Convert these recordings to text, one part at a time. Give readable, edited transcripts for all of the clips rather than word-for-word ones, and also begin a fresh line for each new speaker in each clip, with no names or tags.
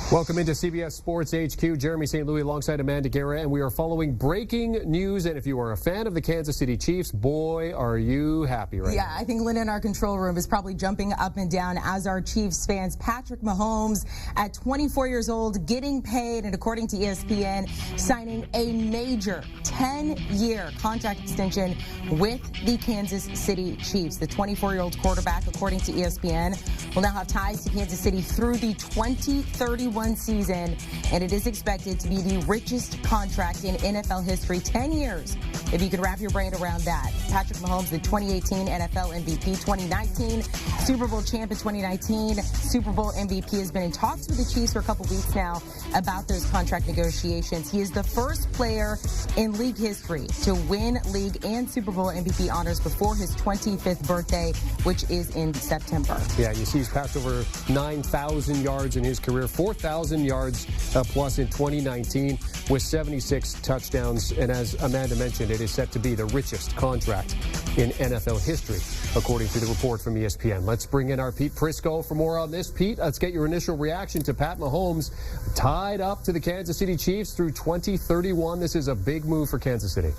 Welcome into CBS Sports HQ. Jeremy St. Louis alongside Amanda Guerra, and we are following breaking news. And if you are a fan of the Kansas City Chiefs, boy, are you happy right now.
Yeah, I think Lynn in our control room is probably jumping up and down as our Chiefs fans. Patrick Mahomes, at 24 years old, getting paid, and according to ESPN, signing a major 10-year contract extension with the Kansas City Chiefs. The 24-year-old quarterback, according to ESPN, will now have ties to Kansas City through the 2031 season, and it is expected to be the richest contract in NFL history. 10 years, if you could wrap your brain around that. Patrick Mahomes, the 2018 NFL MVP, 2019 Super Bowl champ in 2019, Super Bowl MVP, has been in talks with the Chiefs for a couple weeks now about those contract negotiations. He is the first player in league history to win league and Super Bowl MVP honors before his 25th birthday, which is in September.
Yeah, you see he's passed over 9,000 yards in his career, 4,000 yards plus in 2019 with 76 touchdowns. And as Amanda mentioned, it is set to be the richest contract in NFL history, according to the report from ESPN. Let's bring in our Pete Prisco for more on this. Pete, let's get your initial reaction to Pat Mahomes tied up to the Kansas City Chiefs through 2031. This is a big move for Kansas City.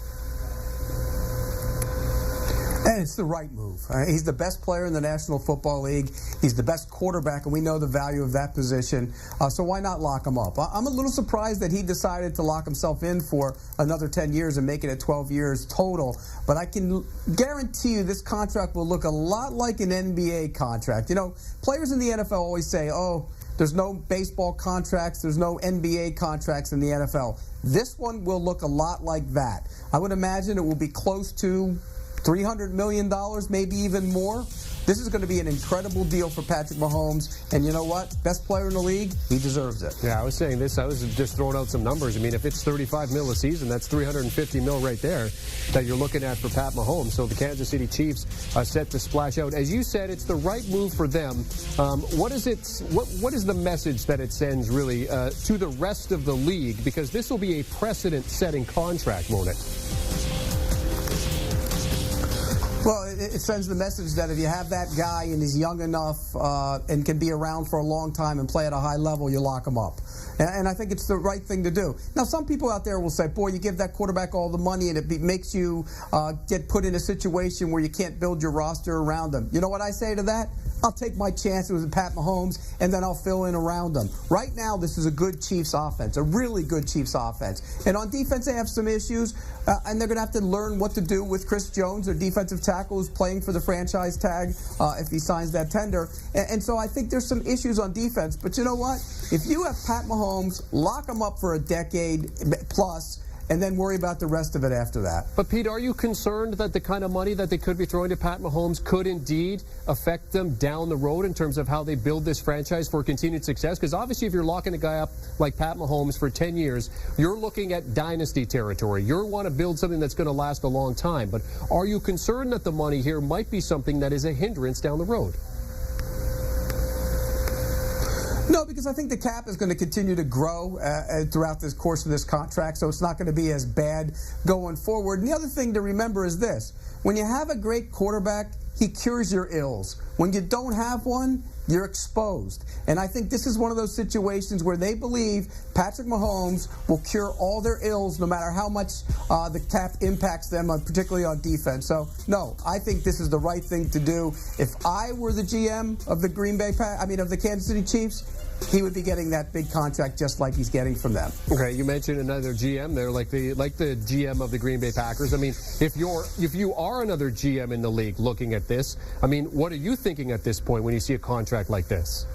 And it's the right move. He's the best player in the National Football League. He's the best quarterback, and we know the value of that position. So why not lock him up? I'm a little surprised that he decided to lock himself in for another 10 years and make it at 12 years total. But I can guarantee you this contract will look a lot like an NBA contract. You know, players in the NFL always say, oh, there's no baseball contracts, there's no NBA contracts in the NFL. This one will look a lot like that. I would imagine it will be close to $300 million, maybe even more. This is going to be an incredible deal for Patrick Mahomes. And you know what? Best player in the league, he deserves it.
Yeah, I was saying this. I was just throwing out some numbers. I mean, if it's $35 million a season, that's $350 million right there that you're looking at for Pat Mahomes. So the Kansas City Chiefs are set to splash out. As you said, it's the right move for them. What is the message that it sends really to the rest of the league? Because this will be a precedent-setting contract, won't it?
Well, it sends the message that if you have that guy and he's young enough and can be around for a long time and play at a high level, you lock him up. And I think it's the right thing to do. Now, some people out there will say, boy, you give that quarterback all the money and it makes you get put in a situation where you can't build your roster around him. You know what I say to that? I'll take my chances with Pat Mahomes, and then I'll fill in around them. Right now, this is a good Chiefs offense, a really good Chiefs offense. And on defense, they have some issues, and they're going to have to learn what to do with Chris Jones, their defensive tackle, who's playing for the franchise tag if he signs that tender. And so I think there's some issues on defense. But you know what? If you have Pat Mahomes, lock him up for a decade plus, and then worry about the rest of it after that.
But, Pete, are you concerned that the kind of money that they could be throwing to Pat Mahomes could indeed affect them down the road in terms of how they build this franchise for continued success? Because obviously if you're locking a guy up like Pat Mahomes for 10 years, you're looking at dynasty territory. You want to build something that's going to last a long time. But are you concerned that the money here might be something that is a hindrance down the road?
No, because I think the cap is going to continue to grow throughout this course of this contract, so it's not going to be as bad going forward. And the other thing to remember is this. When you have a great quarterback, he cures your ills. When you don't have one, you're exposed. And I think this is one of those situations where they believe Patrick Mahomes will cure all their ills no matter how much the cap impacts them, particularly on defense. So, no, I think this is the right thing to do. If I were the GM of the of the Kansas City Chiefs, he would be getting that big contract just like he's getting from them.
Okay, you mentioned another GM there, like the GM of the Green Bay Packers. I mean, if you are another GM in the league looking at this, I mean, what are you thinking at this point when you see a contract like this?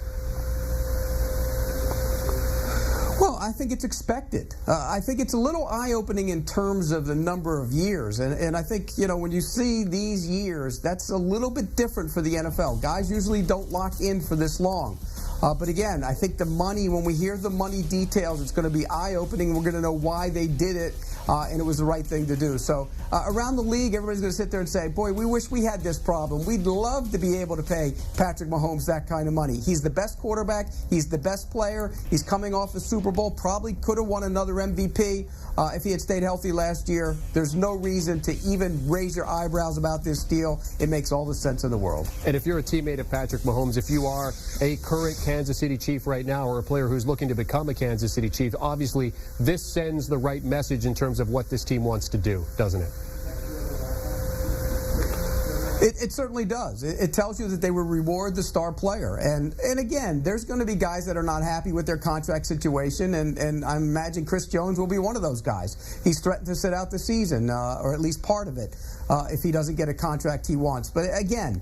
Well, I think it's expected. I think it's a little eye-opening in terms of the number of years. And I think, you know, when you see these years, that's a little bit different for the NFL. Guys usually don't lock in for this long. But again, I think the money, when we hear the money details, it's going to be eye-opening. We're going to know why they did it. and it was the right thing to do. So around the league, everybody's going to sit there and say, boy, we wish we had this problem. We'd love to be able to pay Patrick Mahomes that kind of money. He's the best quarterback. He's the best player. He's coming off the Super Bowl. Probably could have won another MVP if he had stayed healthy last year. There's no reason to even raise your eyebrows about this deal. It makes all the sense in the world.
And if you're a teammate of Patrick Mahomes, if you are a current Kansas City Chief right now or a player who's looking to become a Kansas City Chief, obviously this sends the right message in terms of what this team wants to do, doesn't it?
It certainly does. It tells you that they will reward the star player. And again, there's going to be guys that are not happy with their contract situation, and I imagine Chris Jones will be one of those guys. He's threatened to sit out the season, or at least part of it, if he doesn't get a contract he wants. But again,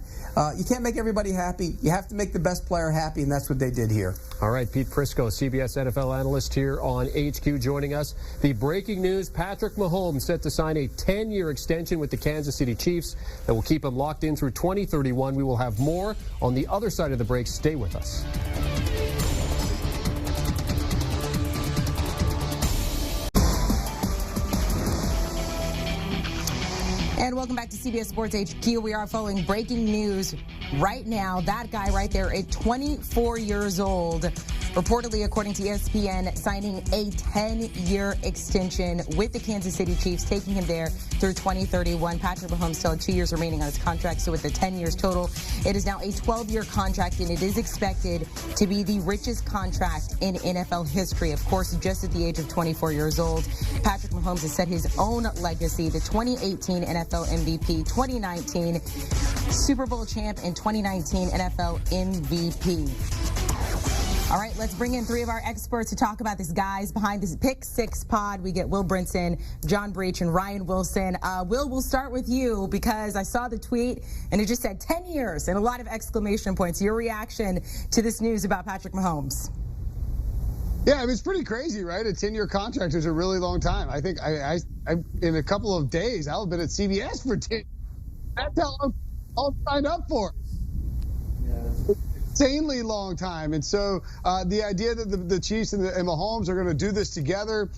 you can't make everybody happy. You have to make the best player happy, and that's what they did here.
All right, Pete Prisco, CBS NFL analyst here on HQ, joining us. The breaking news, Patrick Mahomes set to sign a 10-year extension with the Kansas City Chiefs that will keep him locked in through 2031. We will have more on the other side of the break. Stay with us.
And welcome back to CBS Sports HQ. We are following breaking news right now. That guy right there, at 24 years old, reportedly, according to ESPN, signing a 10-year extension with the Kansas City Chiefs, taking him there through 2031. Patrick Mahomes still had 2 years remaining on his contract, so with the 10 years total, it is now a 12-year contract, and it is expected to be the richest contract in NFL history. Of course, just at the age of 24 years old, Patrick Mahomes has set his own legacy, the 2018 NFL MVP, 2019 Super Bowl champ, and 2019 NFL MVP. All right, let's bring in three of our experts to talk about this, guys. Behind this Pick Six pod, we get Will Brinson, John Breach, and Ryan Wilson. Will, we'll start with you because I saw the tweet, and it just said 10 years and a lot of exclamation points. Your reaction to this news about Patrick Mahomes?
Yeah, I mean, it's pretty crazy, right? A 10-year contract is a really long time. I think I in a couple of days, I'll have been at CBS for 10. That's how long I'll sign up for. Yeah. Insanely long time. And so the idea that the Chiefs and Mahomes are going to do this together,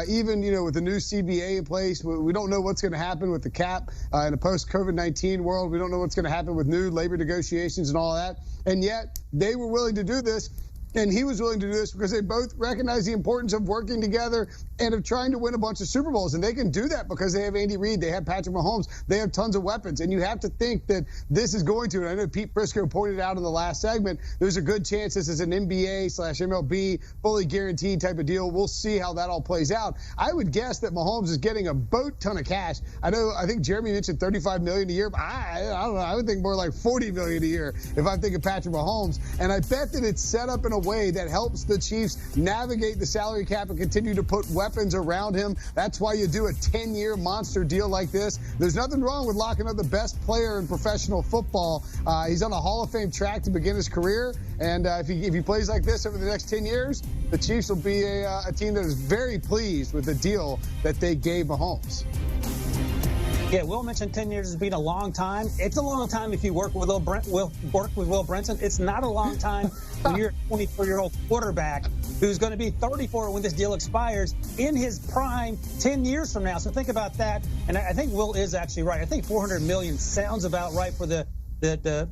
even, with the new CBA in place, we don't know what's going to happen with the cap in a post-COVID-19 world. We don't know what's going to happen with new labor negotiations and all that. And yet they were willing to do this. And he was willing to do this because they both recognize the importance of working together and of trying to win a bunch of Super Bowls. And they can do that because they have Andy Reid, they have Patrick Mahomes, they have tons of weapons. And you have to think that this is going to, and I know Pete Prisco pointed out in the last segment, there's a good chance this is an NBA/MLB fully guaranteed type of deal. We'll see how that all plays out. I would guess that Mahomes is getting a boat ton of cash. I think Jeremy mentioned $35 million a year, but I don't know. I would think more like $40 million a year if I'm thinking Patrick Mahomes. And I bet that it's set up in a way that helps the Chiefs navigate the salary cap and continue to put weapons around him. That's why you do a 10-year monster deal like this. There's nothing wrong with locking up the best player in professional football. He's on a Hall of Fame track to begin his career, and if he plays like this over the next 10 years, the Chiefs will be a team that is very pleased with the deal that they gave Mahomes.
Yeah, Will mentioned 10 years as being a long time. It's a long time if you work with Will Brinson. It's not a long time when you're a 24-year-old quarterback who's going to be 34 when this deal expires in his prime 10 years from now. So think about that. And I think Will is actually right. I think $400 million sounds about right for the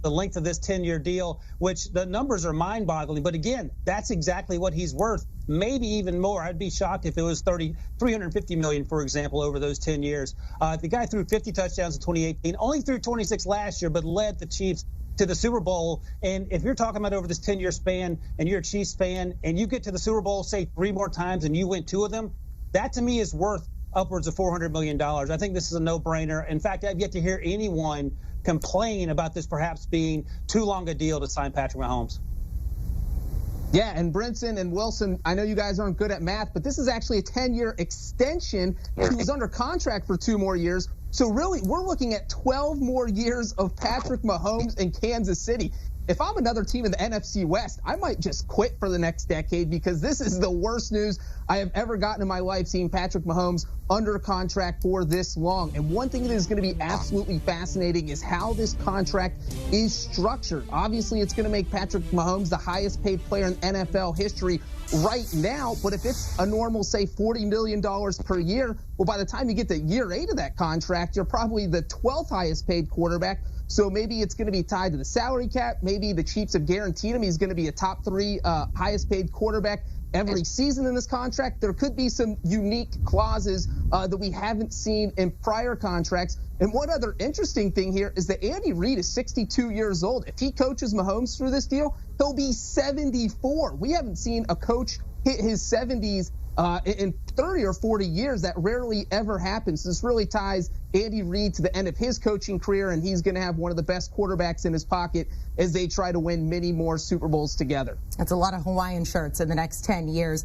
length of this 10-year deal, which the numbers are mind-boggling. But again, that's exactly what he's worth, maybe even more. I'd be shocked if it was $350 million, for example, over those 10 years. The guy threw 50 touchdowns in 2018, only threw 26 last year, but led the Chiefs to the Super Bowl. And if you're talking about over this 10-year span and you're a Chiefs fan and you get to the Super Bowl, say 3 more times and you win 2 of them, that to me is worth upwards of $400 million. I think this is a no-brainer. In fact, I've yet to hear anyone complain about this perhaps being too long a deal to sign Patrick Mahomes.
Yeah, and Brinson and Wilson, I know you guys aren't good at math, but this is actually a 10-year extension. He was under contract for 2 more years. So really, we're looking at 12 more years of Patrick Mahomes in Kansas City. if I'm another team in the NFC West, I might just quit for the next decade because this is the worst news I have ever gotten in my life, seeing Patrick Mahomes under contract for this long. And one thing that is going to be absolutely fascinating is how this contract is structured. Obviously, it's going to make Patrick Mahomes the highest paid player in NFL history right now, but if it's a normal, say, $40 million per year, well, by the time you get to year 8 of that contract, you're probably the 12th highest paid quarterback. So maybe it's going to be tied to the salary cap. Maybe the Chiefs have guaranteed him he's going to be a top 3 highest paid quarterback every season in this contract. There could be some unique clauses that we haven't seen in prior contracts. And one other interesting thing here is that Andy Reid is 62 years old. If he coaches Mahomes through this deal, he'll be 74. We haven't seen a coach hit his 70s in 30 or 40 years. That rarely ever happens. This really ties Andy Reid to the end of his coaching career, and he's going to have one of the best quarterbacks in his pocket as they try to win many more Super Bowls together.
That's a lot of Hawaiian shirts in the next 10 years.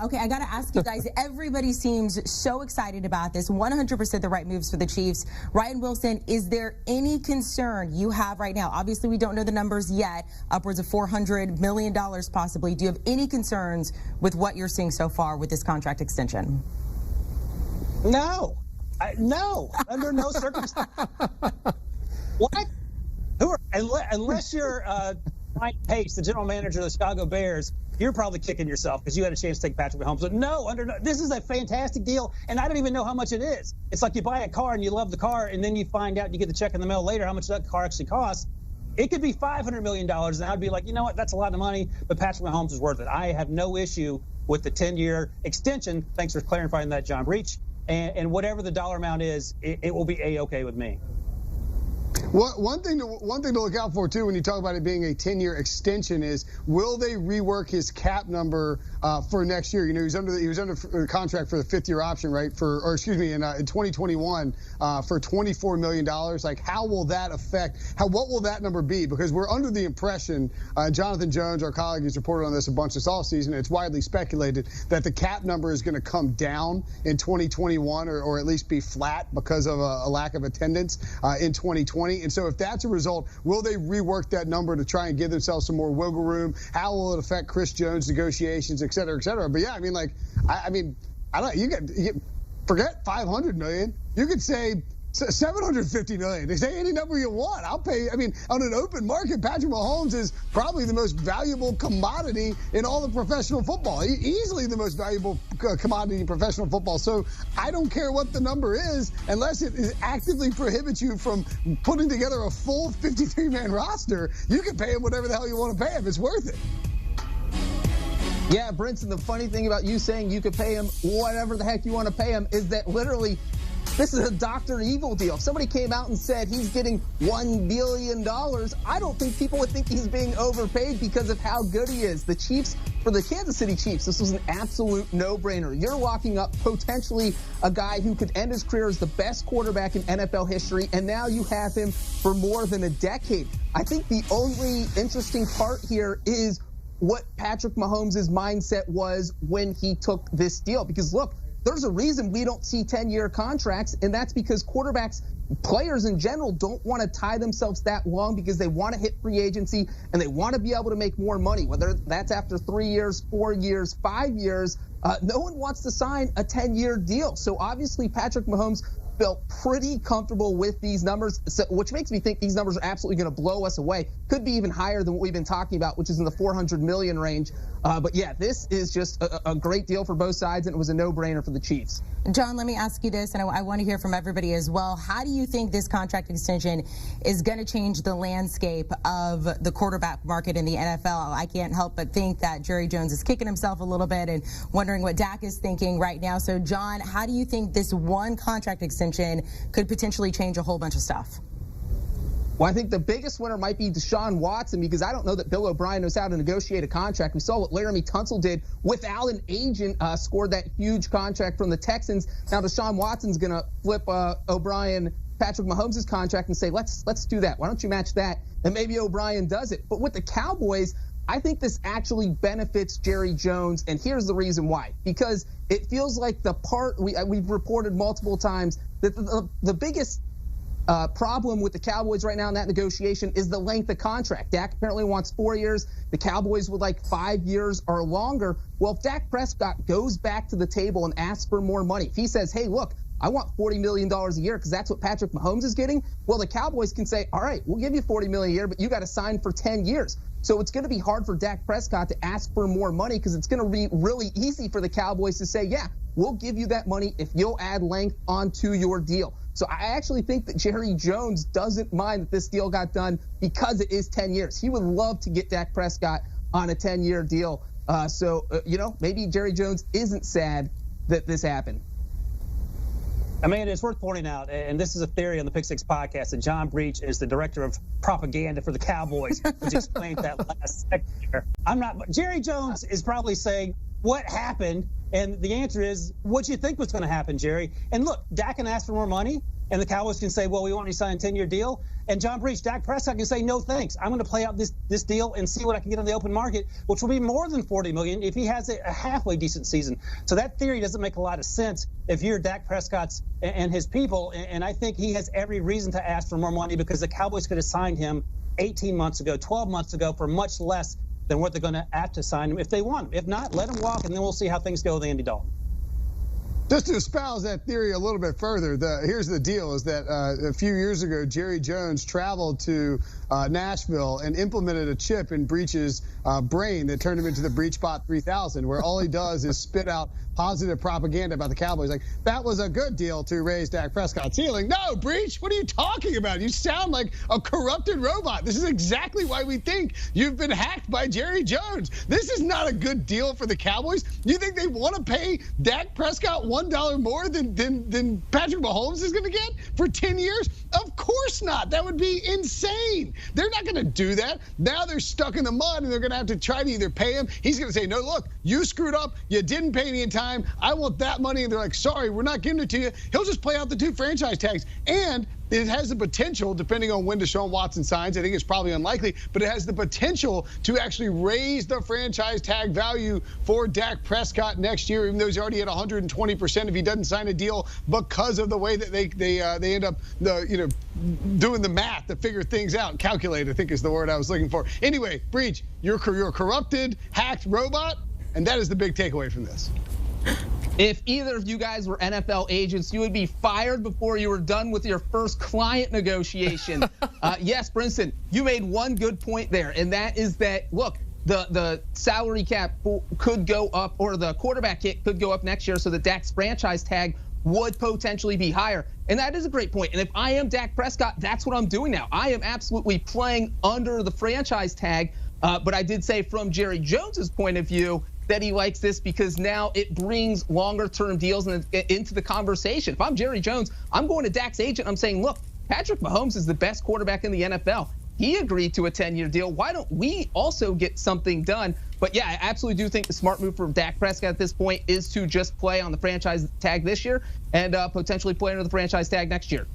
Okay, I got to ask you guys, everybody seems so excited about this. 100% the right moves for the Chiefs. Ryan Wilson, is there any concern you have right now? Obviously, we don't know the numbers yet, upwards of $400 million possibly. Do you have any concerns with what you're seeing so far with this contract extension?
No. No, under no circumstance. What? Unless you're Mike Pace, the general manager of the Chicago Bears, you're probably kicking yourself because you had a chance to take Patrick Mahomes. But no, this is a fantastic deal, and I don't even know how much it is. It's like you buy a car and you love the car, and then you find out, you get the check in the mail later how much that car actually costs. It could be $500 million, and I'd be like, you know what, that's a lot of money, but Patrick Mahomes is worth it. I have no issue with the 10-year extension. Thanks for clarifying that, John Breach. And whatever the dollar amount is, it will be A-okay with me.
One thing to look out for, too, when you talk about it being a 10-year extension is, will they rework his cap number for next year? You know, he was under contract for the 5th-year option, right? In 2021 for $24 million. Like, how will that affect? What will that number be? Because we're under the impression, Jonathan Jones, our colleague, has reported on this a bunch this offseason. It's widely speculated that the cap number is going to come down in 2021, or at least be flat because of a lack of attendance in 2020. And so if that's a result, will they rework that number to try and give themselves some more wiggle room? How will it affect Chris Jones' negotiations, et cetera, et cetera? But yeah, I mean, I don't. You forget $500 million. You could say $750 million. They say any number you want. I'll pay. I mean, on an open market, Patrick Mahomes is probably the most valuable commodity in all of professional football. Easily the most valuable commodity in professional football. So I don't care what the number is, unless it actively prohibits you from putting together a full 53-man roster. You can pay him whatever the hell you want to pay him. It's worth it.
Yeah, Brinson, the funny thing about you saying you could pay him whatever the heck you want to pay him is that literally this is a Dr. Evil deal. If somebody came out and said he's getting $1 billion, I don't think people would think he's being overpaid because of how good he is. The Chiefs, for the Kansas City Chiefs, this was an absolute no-brainer. You're locking up potentially a guy who could end his career as the best quarterback in NFL history, and now you have him for more than a decade. I think the only interesting part here is what Patrick Mahomes' mindset was when he took this deal. Because, look, there's a reason we don't see 10-year contracts, and that's because quarterbacks, players in general, don't want to tie themselves that long because they want to hit free agency and they want to be able to make more money, whether that's after 3 years, 4 years, 5 years. No one wants to sign a 10-year deal. So obviously Patrick Mahomes felt pretty comfortable with these numbers, which makes me think these numbers are absolutely going to blow us away. Could be even higher than what we've been talking about, which is in the $400 million range. But yeah, this is just a great deal for both sides, and it was a no-brainer for the Chiefs.
John, let me ask you this, and I want to hear from everybody as well. How do you think this contract extension is going to change the landscape of the quarterback market in the NFL? I can't help but think that Jerry Jones is kicking himself a little bit and wondering what Dak is thinking right now. So, John, how do you think this one contract extension could potentially change a whole bunch of stuff?
Well, I think the biggest winner might be Deshaun Watson, because I don't know that Bill O'Brien knows how to negotiate a contract. We saw what Laramie Tunsil did without an agent, scored that huge contract from the Texans. Now Deshaun Watson's going to flip O'Brien Patrick Mahomes' contract and say, let's do that. Why don't you match that? And maybe O'Brien does it. But with the Cowboys, I think this actually benefits Jerry Jones, and here's the reason why. Because it feels like the part we've reported multiple times that the biggest problem with the Cowboys right now in that negotiation is the length of contract. Dak apparently wants 4 years. The Cowboys would like 5 years or longer. Well, if Dak Prescott goes back to the table and asks for more money, if he says, hey, look, I want $40 million a year because that's what Patrick Mahomes is getting, well, the Cowboys can say, all right, we'll give you $40 million a year, but you got to sign for 10 years. So it's going to be hard for Dak Prescott to ask for more money because it's going to be really easy for the Cowboys to say, yeah, we'll give you that money if you'll add length onto your deal. So I actually think that Jerry Jones doesn't mind that this deal got done because it is 10 years. He would love to get Dak Prescott on a 10-year deal. Maybe Jerry Jones isn't sad that this happened.
I mean, it's worth pointing out, and this is a theory on the Pick Six podcast, that John Breach is the director of propaganda for the Cowboys, which explained that last second there. Jerry Jones is probably saying, what happened? And the answer is, what you think was going to happen, Jerry? And look, Dak can ask for more money, and the Cowboys can say, well, we want you to sign a 10-year deal. And John Breach, Dak Prescott can say, no, thanks. I'm going to play out this deal and see what I can get on the open market, which will be more than $40 million if he has a halfway decent season. So that theory doesn't make a lot of sense if you're Dak Prescott's and his people. And I think he has every reason to ask for more money because the Cowboys could have signed him 18 months ago, 12 months ago for much less than what they're going to have to sign him if they want him. If not, let him walk, and then we'll see how things go with Andy Dalton.
Just to espouse that theory a little bit further, here's the deal, is that a few years ago, Jerry Jones traveled to Nashville and implemented a chip in Breach's brain that turned him into the BreachBot 3000, where all he does is spit out positive propaganda about the Cowboys. Like, that was a good deal to raise Dak Prescott's ceiling. No, Breach, what are you talking about? You sound like a corrupted robot. This is exactly why we think you've been hacked by Jerry Jones. This is not a good deal for the Cowboys. You think they want to pay Dak Prescott $1 more than Patrick Mahomes is going to get for 10 years? Of course not. That would be insane. They're not going to do that. Now they're stuck in the mud, and they're going to have to try to either pay him. He's going to say, no, look, you screwed up. You didn't pay me in time. I want that money. And they're like, sorry, we're not giving it to you. He'll just play out the 2 franchise tags. And it has the potential, depending on when Deshaun Watson signs, I think it's probably unlikely, but it has the potential to actually raise the franchise tag value for Dak Prescott next year, even though he's already at 120% if he doesn't sign a deal, because of the way that they end up doing the math to figure things out. Calculate, I think, is the word I was looking for. Anyway, Breach, you're a corrupted, hacked robot, and that is the big takeaway from this.
If either of you guys were NFL agents, you would be fired before you were done with your first client negotiation. Yes, Brinson, you made one good point there, and that is that, look, the salary cap could go up, or the quarterback hit could go up next year, so that Dak's franchise tag would potentially be higher. And that is a great point. And if I am Dak Prescott, that's what I'm doing now. I am absolutely playing under the franchise tag. But I did say, from Jerry Jones's point of view, that he likes this because now it brings longer-term deals into the conversation. If I'm Jerry Jones, I'm going to Dak's agent. I'm saying, look, Patrick Mahomes is the best quarterback in the NFL. He agreed to a 10-year deal. Why don't we also get something done? But yeah, I absolutely do think the smart move for Dak Prescott at this point is to just play on the franchise tag this year and potentially play under the franchise tag next year.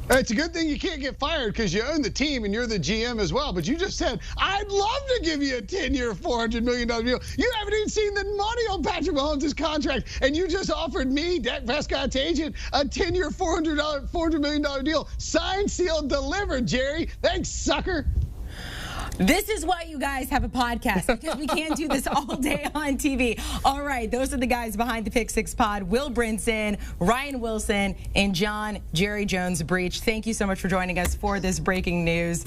It's a good thing you can't get fired because you own the team and you're the GM as well. But you just said, I'd love to give you a 10-year, $400 million deal. You haven't even seen the money on Patrick Mahomes' contract. And you just offered me, Dak Prescott's agent, a 10-year, $400 million deal. Signed, sealed, delivered, Jerry. Thanks, sucker.
This is why you guys have a podcast, because we can't do this all day on TV. All right, those are the guys behind the Pick Six Pod: Will Brinson, Ryan Wilson, and John Jerry Jones Breach. Thank you so much for joining us for this breaking news.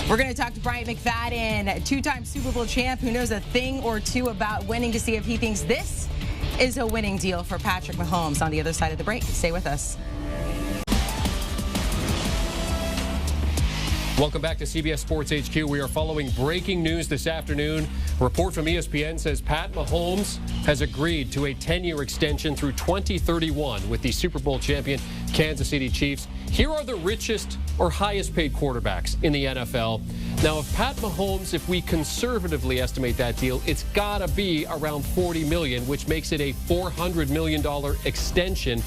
We're going to talk to Bryant McFadden, two-time Super Bowl champ, who knows a thing or two about winning, to see if he thinks this is a winning deal for Patrick Mahomes. On the other side of the break, stay with us.
Welcome back to CBS Sports HQ. We are following breaking news this afternoon. A report from ESPN says Pat Mahomes has agreed to a 10-year extension through 2031 with the Super Bowl champion Kansas City Chiefs. Here are the richest or highest paid quarterbacks in the NFL. Now, if Pat Mahomes, if we conservatively estimate that deal, it's got to be around $40 million, which makes it a $400 million extension.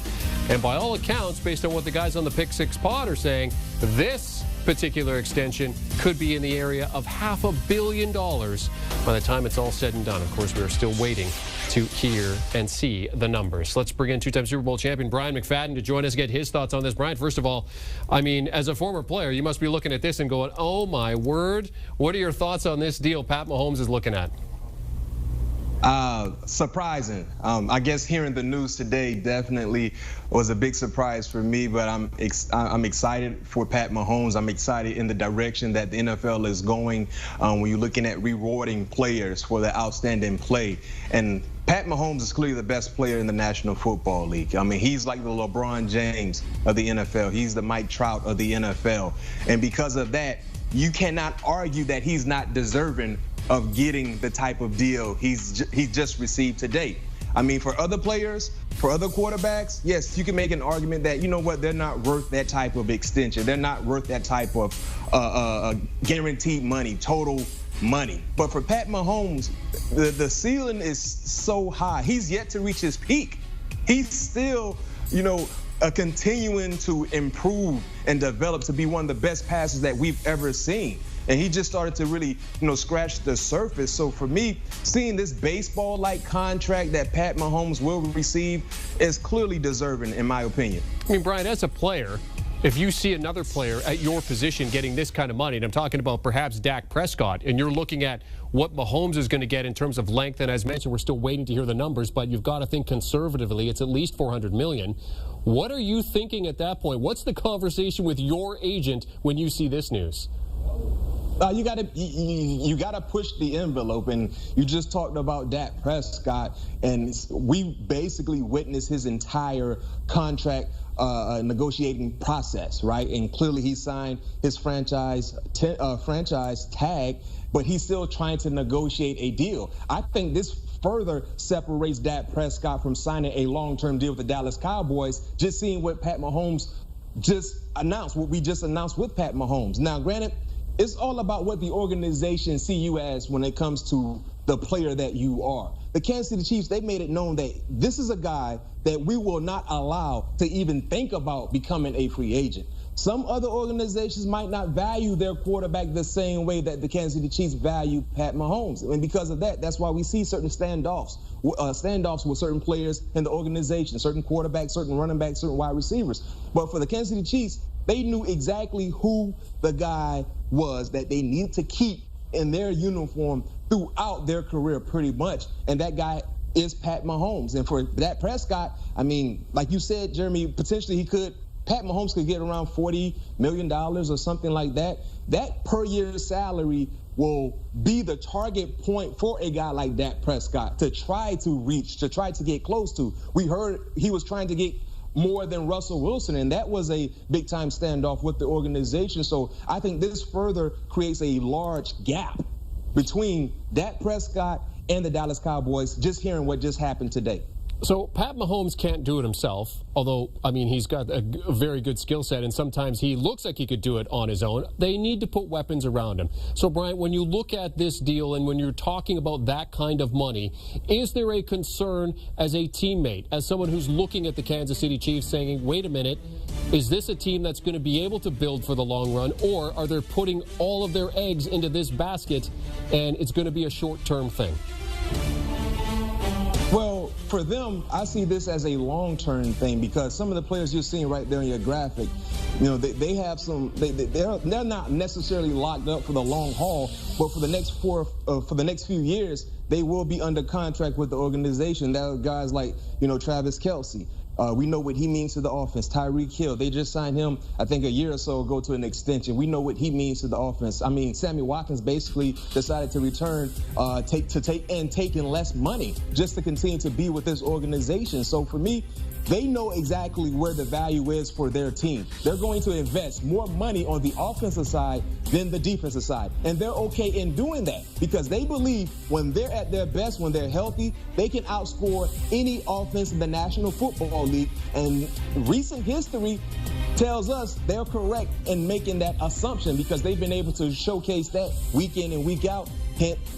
And by all accounts, based on what the guys on the Pick Six Pod are saying, this particular extension could be in the area of $500 million by the time it's all said and done. Of course, we are still waiting to hear and see the numbers. Let's bring in two-time Super Bowl champion Brian McFadden to join us, get his thoughts on this. Brian, first of all, I mean, as a former player, you must be looking at this and going, oh, my word. What are your thoughts on this deal Pat Mahomes is looking at?
Surprising. I guess hearing the news today definitely was a big surprise for me, but I'm excited for Pat Mahomes. I'm excited in the direction that the NFL is going when you're looking at rewarding players for their outstanding play. And Pat Mahomes is clearly the best player in the National Football League. I mean, he's like the LeBron James of the NFL. He's the Mike Trout of the NFL. And because of that, you cannot argue that he's not deserving of getting the type of deal he just received today. I mean, for other players, for other quarterbacks, yes, you can make an argument that, you know what, they're not worth that type of extension. They're not worth that type of guaranteed money, total money. But for Pat Mahomes, the ceiling is so high. He's yet to reach his peak. He's still, continuing to improve and develop to be one of the best passers that we've ever seen. And he just started to really, scratch the surface. So for me, seeing this baseball-like contract that Pat Mahomes will receive is clearly deserving, in my opinion.
I mean, Brian, as a player, if you see another player at your position getting this kind of money, and I'm talking about perhaps Dak Prescott, and you're looking at what Mahomes is going to get in terms of length, and as mentioned, we're still waiting to hear the numbers, but you've got to think conservatively, it's at least $400 million. What are you thinking at that point? What's the conversation with your agent when you see this news?
You gotta push the envelope, and you just talked about Dak Prescott, and we basically witnessed his entire contract negotiating process, right? And clearly he signed his franchise tag, but he's still trying to negotiate a deal. I think this further separates Dak Prescott from signing a long-term deal with the Dallas Cowboys, just seeing what Pat Mahomes just announced, what we just announced with Pat Mahomes. Now, granted, it's all about what the organization see you as when it comes to the player that you are. The Kansas City Chiefs, they made it known that this is a guy that we will not allow to even think about becoming a free agent. Some other organizations might not value their quarterback the same way that the Kansas City Chiefs value Pat Mahomes. And because of that, that's why we see certain standoffs with certain players in the organization, certain quarterbacks, certain running backs, certain wide receivers. But for the Kansas City Chiefs, they knew exactly who the guy was that they needed to keep in their uniform throughout their career pretty much. And that guy is Pat Mahomes. And for Dak Prescott, I mean, like you said, Jeremy, potentially Pat Mahomes could get around $40 million or something like that. That per year salary will be the target point for a guy like Dak Prescott to try to reach, to try to get close to. We heard he was trying to get more than Russell Wilson, and that was a big-time standoff with the organization. So I think this further creates a large gap between Dak Prescott and the Dallas Cowboys, just hearing what just happened today.
So Pat Mahomes can't do it himself, although, I mean, he's got a very good skill set, and sometimes he looks like he could do it on his own. They need to put weapons around him. So, Brian, when you look at this deal and when you're talking about that kind of money, is there a concern as a teammate, as someone who's looking at the Kansas City Chiefs saying, wait a minute, is this a team that's going to be able to build for the long run, or are they putting all of their eggs into this basket and it's going to be a short-term thing?
Well, for them, I see this as a long-term thing because some of the players you're seeing right there in your graphic, they have some. They're not necessarily locked up for the long haul, but for the next few years, they will be under contract with the organization. That are guys like Travis Kelce. We know what he means to the offense. Tyreek Hill, they just signed him, I think, a year or so ago to an extension. We know what he means to the offense. I mean, Sammy Watkins basically decided to return, taking less money just to continue to be with this organization. So for me, they know exactly where the value is for their team. They're going to invest more money on the offensive side than the defensive side. And they're okay in doing that because they believe when they're at their best, when they're healthy, they can outscore any offense in the National Football League. And recent history tells us they're correct in making that assumption because they've been able to showcase that week in and week out,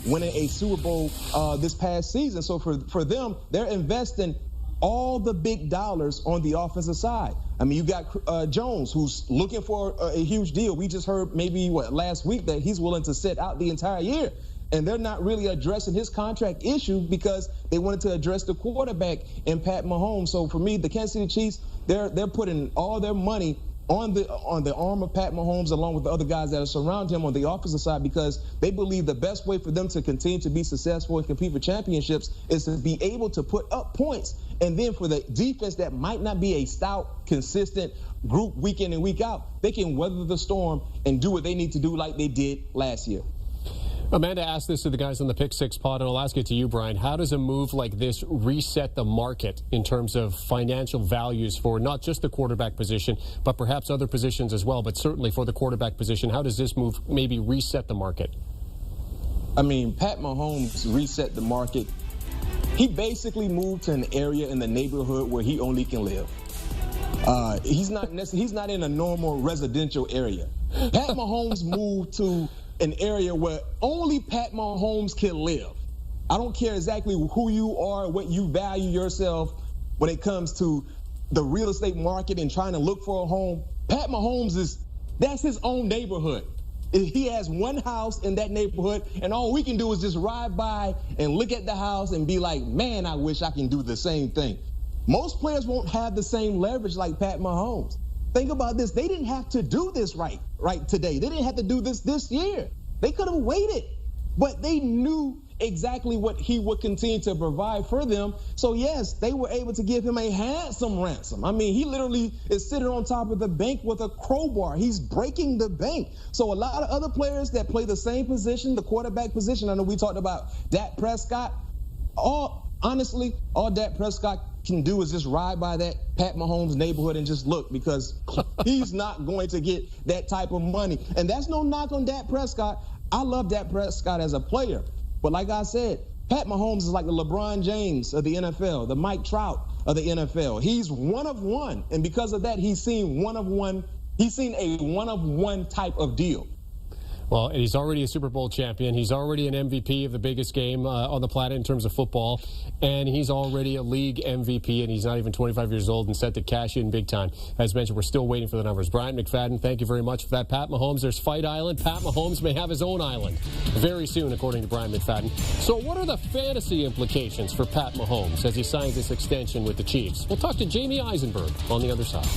winning a Super Bowl this past season. So for them, they're investing all the big dollars on the offensive side. I mean, you got Jones, who's looking for a huge deal. We just heard maybe last week that he's willing to sit out the entire year. And they're not really addressing his contract issue because they wanted to address the quarterback in Pat Mahomes. So for me, the Kansas City Chiefs, they're putting all their money on the arm of Pat Mahomes, along with the other guys that are surrounding him on the offensive side, because they believe the best way for them to continue to be successful and compete for championships is to be able to put up points. And then for the defense that might not be a stout, consistent group week in and week out, they can weather the storm and do what they need to do like they did last year.
Amanda asked this to the guys on the Pick Six pod, and I'll ask it to you, Brian. How does a move like this reset the market in terms of financial values for not just the quarterback position, but perhaps other positions as well, but certainly for the quarterback position? How does this move maybe reset the market?
I mean, Pat Mahomes reset the market. He basically moved to an area in the neighborhood where he only can live. He's not in a normal residential area. Pat Mahomes moved to an area where only Pat Mahomes can live. I don't care exactly who you are, what you value yourself when it comes to the real estate market and trying to look for a home. Pat Mahomes that's his own neighborhood. He has one house in that neighborhood, and all we can do is just ride by and look at the house and be like, man, I wish I can do the same thing. Most players won't have the same leverage like Pat Mahomes. Think about this. They didn't have to do this right today. They didn't have to do this year. They could have waited, but they knew exactly what he would continue to provide for them. So, yes, they were able to give him a handsome ransom. I mean, he literally is sitting on top of the bank with a crowbar. He's breaking the bank. So a lot of other players that play the same position, the quarterback position, I know we talked about Dak Prescott. All Dak Prescott can do is just ride by that Pat Mahomes neighborhood and just look, because he's not going to get that type of money. And that's no knock on Dak Prescott. I love Dak Prescott as a player. But like I said, Pat Mahomes is like the LeBron James of the NFL, the Mike Trout of the NFL. He's one of one. And because of that, he's seen a one-of-one type of deal.
Well, and he's already a Super Bowl champion. He's already an MVP of the biggest game on the planet in terms of football. And he's already a league MVP, and he's not even 25 years old and set to cash in big time. As mentioned, we're still waiting for the numbers. Brian McFadden, thank you very much for that. Pat Mahomes, there's Fight Island. Pat Mahomes may have his own island very soon, according to Brian McFadden. So what are the fantasy implications for Pat Mahomes as he signs this extension with the Chiefs? We'll talk to Jamie Eisenberg on the other side.